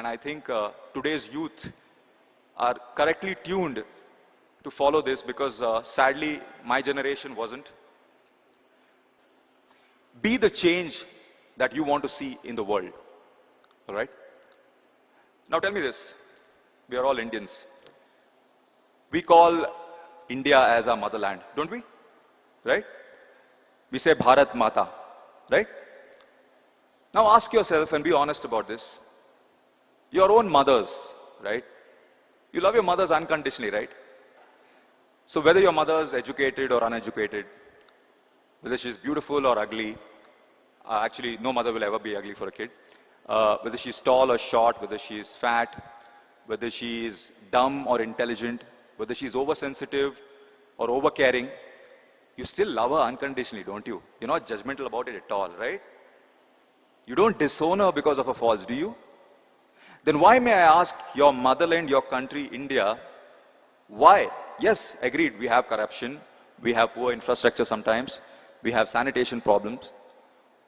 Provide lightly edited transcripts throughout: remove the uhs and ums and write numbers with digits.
And I think today's youth are correctly tuned to follow this because sadly, my generation wasn't. Be the change that you want to see in the world. All right? Now tell me this. We are all Indians. We call India as our motherland, don't we? Right? We say Bharat Mata, right? Now ask yourself and be honest about this. Your own mothers, right? You love your mothers unconditionally, right? So whether your mother is educated or uneducated, whether she's beautiful or ugly, actually no mother will ever be ugly for a kid, whether she's tall or short, whether she's fat, whether she is dumb or intelligent, whether she's oversensitive or overcaring, you still love her unconditionally, don't you? You're not judgmental about it at all, right? You don't disown her because of her faults, do you? Then why, may I ask, your motherland, your country, India, why? Yes, agreed, we have corruption, we have poor infrastructure sometimes, we have sanitation problems.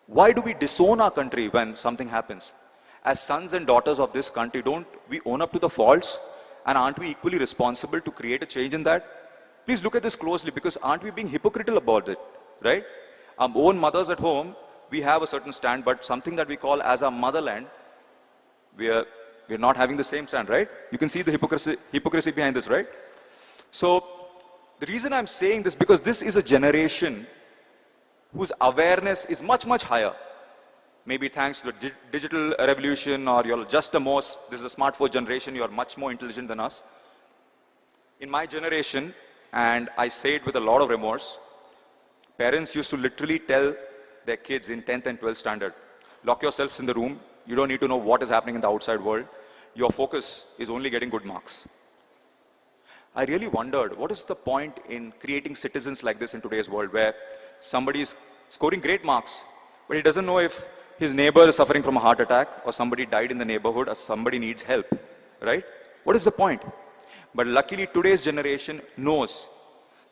Why do we disown our country when something happens? As sons and daughters of this country, don't we own up to the faults? And aren't we equally responsible to create a change in that? Please look at this closely, because aren't we being hypocritical about it, right? Our own mothers at home, we have a certain stand, but something that we call as our motherland, we're not having the same stand, right? You can see the hypocrisy behind this, right? So the reason I'm saying this, because this is a generation whose awareness is much, much higher. Maybe thanks to the digital revolution, or you're just this is a smartphone generation, you're much more intelligent than us. In my generation, and I say it with a lot of remorse, parents used to literally tell their kids in 10th and 12th standard, lock yourselves in the room, you don't need to know what is happening in the outside world, your focus is only getting good marks. I really wondered, what is the point in creating citizens like this in today's world, where somebody is scoring great marks, but he doesn't know if his neighbor is suffering from a heart attack, or somebody died in the neighborhood, or somebody needs help, right? What is the point? But luckily, today's generation knows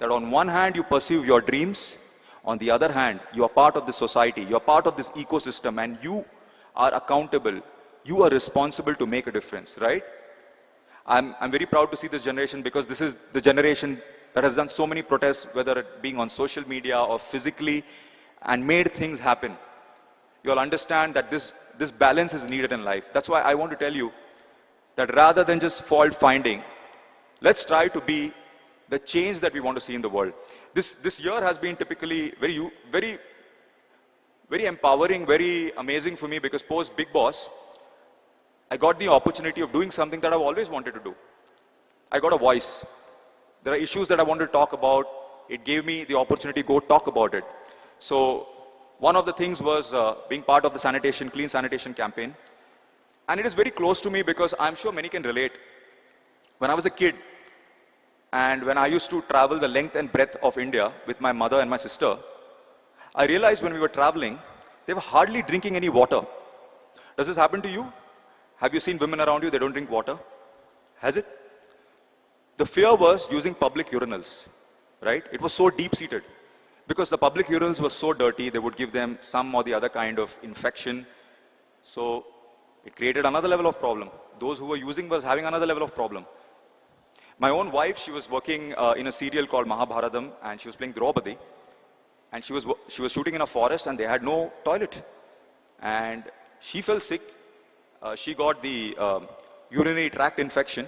that on one hand, you pursue your dreams, on the other hand, you are part of this society, you are part of this ecosystem, and you are accountable, you are responsible to make a difference, right? I'm very proud to see this generation, because this is the generation that has done so many protests, whether it being on social media or physically, and made things happen. You'll understand that this balance is needed in life. That's why I want to tell you that rather than just fault finding, let's try to be the change that we want to see in the world. This year has been typically very empowering, very amazing for me, because post Big Boss, I got the opportunity of doing something that I've always wanted to do. I got a voice. There are issues that I wanted to talk about. It gave me the opportunity to go talk about it. So one of the things was being part of the clean sanitation campaign. And it is very close to me, because I'm sure many can relate. When I was a kid, and when I used to travel the length and breadth of India with my mother and my sister, I realized when we were traveling, they were hardly drinking any water. Does this happen to you? Have you seen women around you, they don't drink water? Has it? The fear was using public urinals, right? It was so deep-seated. Because the public urinals were so dirty, they would give them some or the other kind of infection. So it created another level of problem. Those who were using was having another level of problem. My own wife, she was working in a serial called Mahabharatam, and she was playing Draupadi. And she was shooting in a forest, and they had no toilet. And she fell sick. She got the urinary tract infection.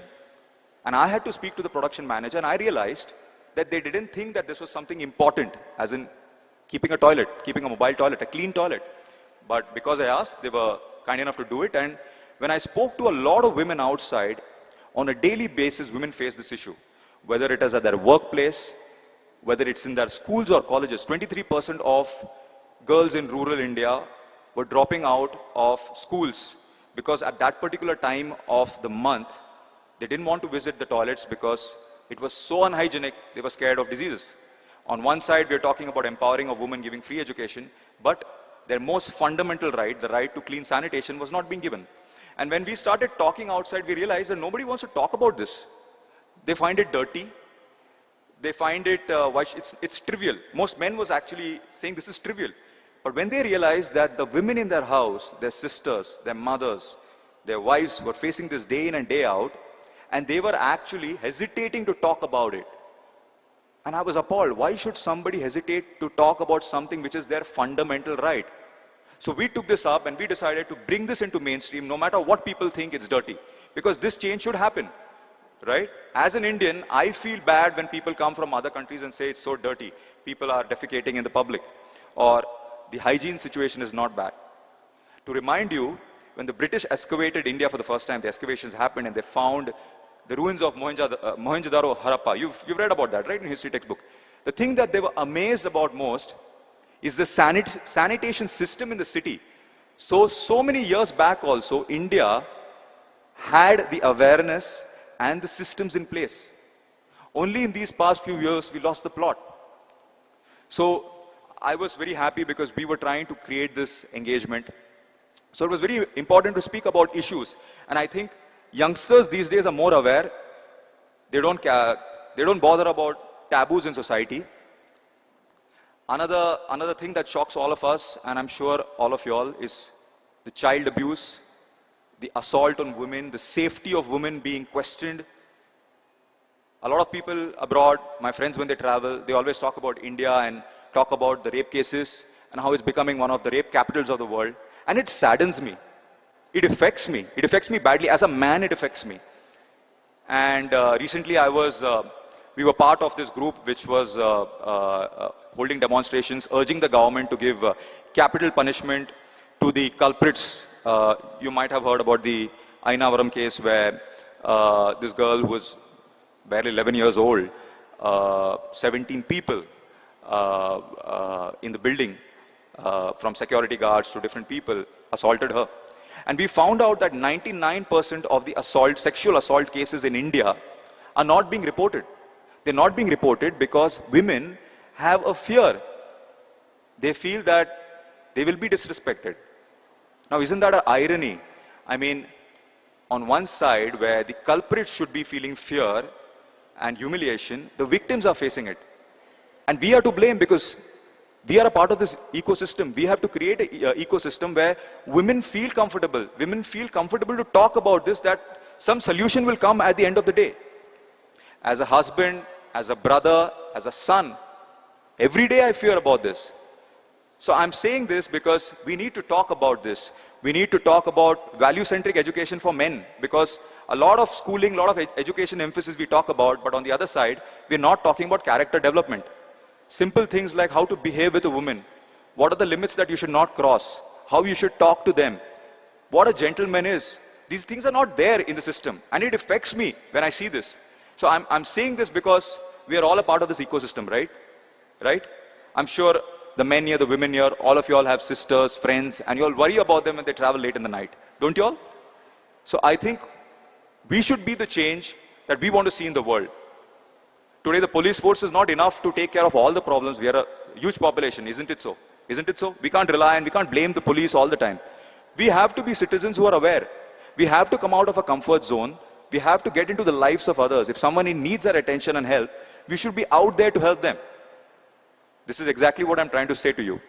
And I had to speak to the production manager, and I realized that they didn't think that this was something important, as in keeping a toilet, keeping a mobile toilet, a clean toilet. But because I asked, they were kind enough to do it. And when I spoke to a lot of women outside, on a daily basis, women face this issue. Whether it is at their workplace, whether it's in their schools or colleges. 23% of girls in rural India were dropping out of schools, because at that particular time of the month, they didn't want to visit the toilets because it was so unhygienic, they were scared of diseases. On one side, we're talking about empowering a woman, giving free education, but their most fundamental right, the right to clean sanitation, was not being given. And when we started talking outside, we realized that nobody wants to talk about this. They find it dirty. They find it, it's trivial. Most men was actually saying this is trivial. But when they realized that the women in their house, their sisters, their mothers, their wives were facing this day in and day out, and they were actually hesitating to talk about it. And I was appalled. Why should somebody hesitate to talk about something which is their fundamental right? So we took this up and we decided to bring this into mainstream, no matter what people think it's dirty. Because this change should happen, right? As an Indian, I feel bad when people come from other countries and say it's so dirty. People are defecating in the public. Or the hygiene situation is not bad. To remind you, when the British excavated India for the first time, the excavations happened and they found the ruins of Mohenjo-daro, Harappa. You've read about that, right, in history textbook. The thing that they were amazed about most is the sanitation system in the city. So many years back also, India had the awareness and the systems in place. Only in these past few years, we lost the plot. So I was very happy because we were trying to create this engagement. So it was very important to speak about issues. And I think youngsters these days are more aware. They don't bother about taboos in society. Another thing that shocks all of us, and I'm sure all of you all, is the child abuse, the assault on women, the safety of women being questioned. A lot of people abroad, my friends, when they travel, they always talk about India and talk about the rape cases and how it's becoming one of the rape capitals of the world. And it saddens me. It affects me. It affects me badly. As a man, it affects me. And recently we were part of this group which was holding demonstrations, urging the government to give capital punishment to the culprits. You might have heard about the Ainavaram case where this girl who was barely 11 years old, 17 people in the building, from security guards to different people, assaulted her. And we found out that 99% of the sexual assault cases in India are not being reported. They're not being reported because women have a fear. They feel that they will be disrespected. Now, isn't that an irony? I mean, on one side where the culprit should be feeling fear and humiliation, the victims are facing it. And we are to blame because we are a part of this ecosystem. We have to create an ecosystem where women feel comfortable. Women feel comfortable to talk about this, that some solution will come at the end of the day. As a husband, as a brother, as a son, every day I fear about this. So I'm saying this because we need to talk about this. We need to talk about value-centric education for men, because a lot of schooling, a lot of education emphasis we talk about, but on the other side, we're not talking about character development. Simple things like how to behave with a woman, what are the limits that you should not cross, how you should talk to them, what a gentleman is. These things are not there in the system, and it affects me when I see this. So I'm saying this because we are all a part of this ecosystem, right? Right? I'm sure the men here, the women here, all of you all have sisters, friends, and you all worry about them when they travel late in the night. Don't you all? So I think we should be the change that we want to see in the world. Today the police force is not enough to take care of all the problems. We are a huge population, isn't it so? Isn't it so? We can't rely and we can't blame the police all the time. We have to be citizens who are aware. We have to come out of a comfort zone. We have to get into the lives of others. If someone needs our attention and help, we should be out there to help them. This is exactly what I'm trying to say to you.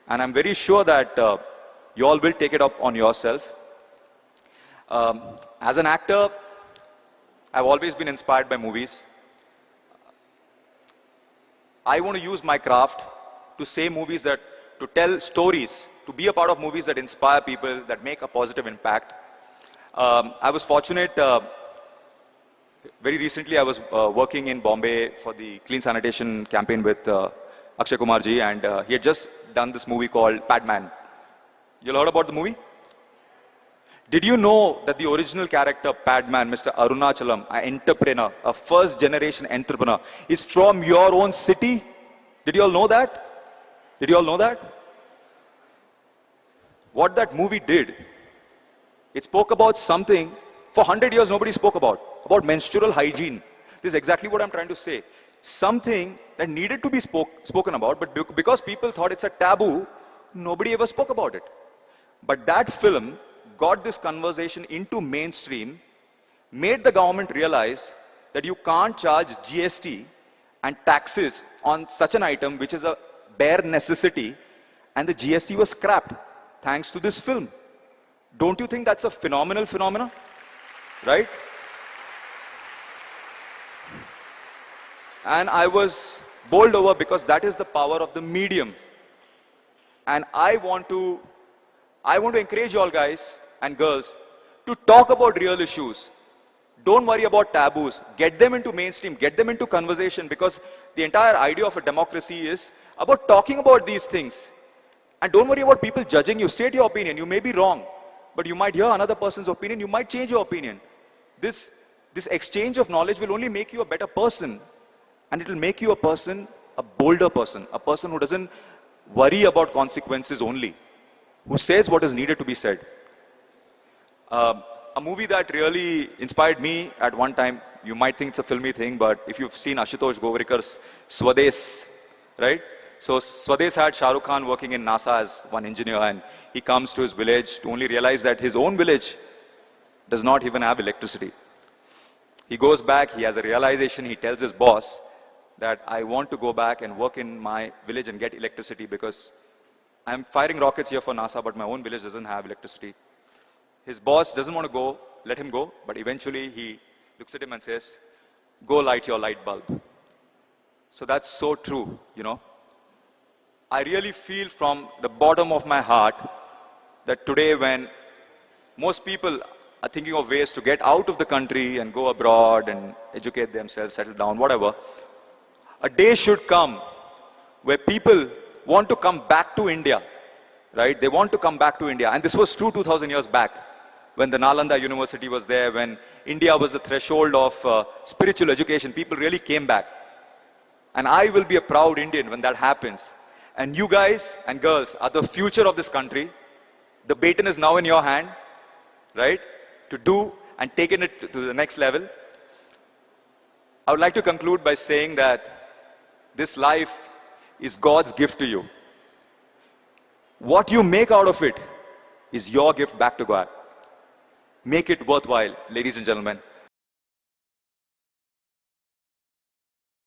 And I'm very sure that you all will take it up on yourself. As an actor, I've always been inspired by movies. I want to use my craft to say movies to tell stories, to be a part of movies that inspire people, that make a positive impact. I was fortunate, very recently I was working in Bombay for the clean sanitation campaign with Akshay Kumar ji, and he had just done this movie called Padman. You all heard about the movie? Did you know that the original character Padman, Mr. Arunachalam, an entrepreneur, a first generation entrepreneur, is from your own city? Did you all know that? Did you all know that? What that movie did, it spoke about something for 100 years nobody spoke about menstrual hygiene. This is exactly what I'm trying to say. Something that needed to be spoken about, but because people thought it's a taboo, nobody ever spoke about it. But that film got this conversation into mainstream, made the government realize that you can't charge GST and taxes on such an item which is a bare necessity, and the GST was scrapped thanks to this film. Don't you think that's a phenomenal phenomena? Right? And I was bowled over because that is the power of the medium. And I want to encourage you all guys and girls to talk about real issues. Don't worry about taboos. Get them into mainstream, get them into conversation, because the entire idea of a democracy is about talking about these things. And don't worry about people judging you. State your opinion. You may be wrong, but you might hear another person's opinion. You might change your opinion. This exchange of knowledge will only make you a better person. And it will make you a person, a bolder person, a person who doesn't worry about consequences only, who says what is needed to be said. A movie that really inspired me at one time, you might think it's a filmy thing, but if you've seen Ashutosh Govrikar's Swades, right? So Swades had Shah Rukh Khan working in NASA as one engineer, and he comes to his village to only realize that his own village does not even have electricity. He goes back, he has a realization, he tells his boss that I want to go back and work in my village and get electricity because I'm firing rockets here for NASA, but my own village doesn't have electricity. His boss doesn't want to go, let him go, but eventually he looks at him and says, go light your light bulb. So that's so true, you know. I really feel from the bottom of my heart that today when most people are thinking of ways to get out of the country and go abroad and educate themselves, settle down, whatever, a day should come where people want to come back to India, right? They want to come back to India. And this was true 2000 years back when the Nalanda University was there, when India was the threshold of spiritual education. People really came back. And I will be a proud Indian when that happens. And you guys and girls are the future of this country. The baton is now in your hand, right? To do and take it to the next level. I would like to conclude by saying that this life is God's gift to you. What you make out of it is your gift back to God. Make it worthwhile, ladies and gentlemen.